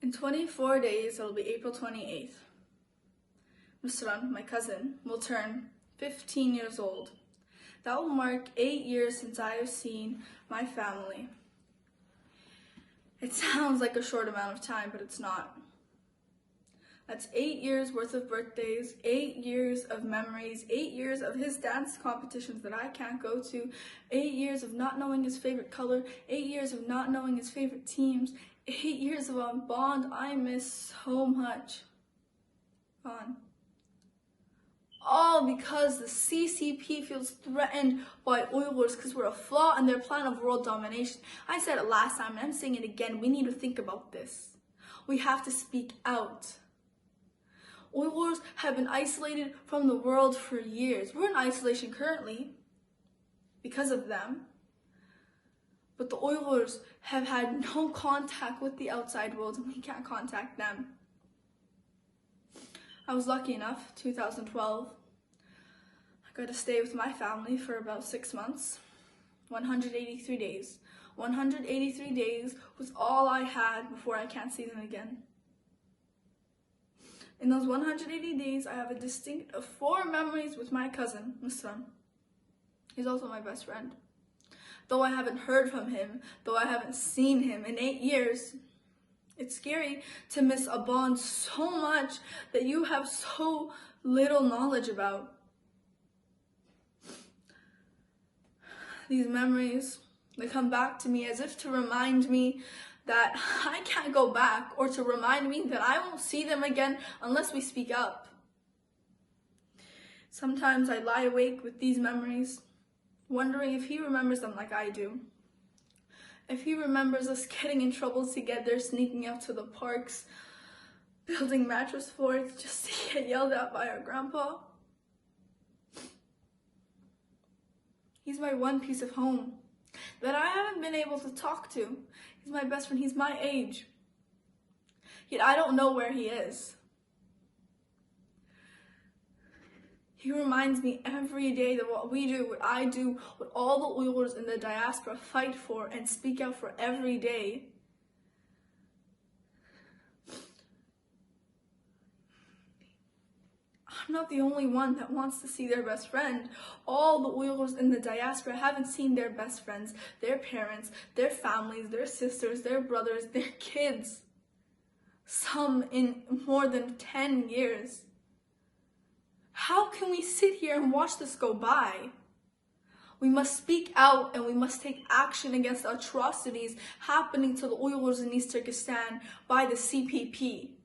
In 24 days, it'll be April 28th. Misran, my cousin, will turn 15 years old. That will mark 8 years since I have seen my family. It sounds like a short amount of time, but it's not. That's 8 years worth of birthdays, 8 years of memories, 8 years of his dance competitions that I can't go to, 8 years of not knowing his favorite color, 8 years of not knowing his favorite teams, 8 years of a bond I miss so much. Gone. All because the CCP feels threatened by Uyghurs because we're a flaw in their plan of world domination. I said it last time and I'm saying it again. We need to think about this. We have to speak out. Uyghurs have been isolated from the world for years. We're in isolation currently because of them. But the Uyghurs have had no contact with the outside world and we can't contact them. I was lucky enough, 2012, I got to stay with my family for about 6 months, 183 days. 183 days was all I had before I can't see them again. In those 180 days, I have a distinct 4 memories with my cousin, Misran. He's also my best friend. Though I haven't heard from him, though I haven't seen him in 8 years, it's scary to miss a bond so much that you have so little knowledge about. These memories, they come back to me as if to remind me that I can't go back, or to remind me that I won't see them again unless we speak up. Sometimes I lie awake with these memories, wondering if he remembers them like I do. If he remembers us getting in trouble together, sneaking out to the parks, building mattress forts just to get yelled at by our grandpa. He's my one piece of home that I haven't been able to talk to. He's my best friend, he's my age. Yet I don't know where he is. He reminds me every day that what we do, what I do, what all the Uyghurs in the diaspora fight for and speak out for every day. I'm not the only one that wants to see their best friend. All the Uyghurs in the diaspora haven't seen their best friends, their parents, their families, their sisters, their brothers, their kids. Some in more than 10 years. How can we sit here and watch this go by? We must speak out and we must take action against the atrocities happening to the Uyghurs in East Turkestan by the CPP.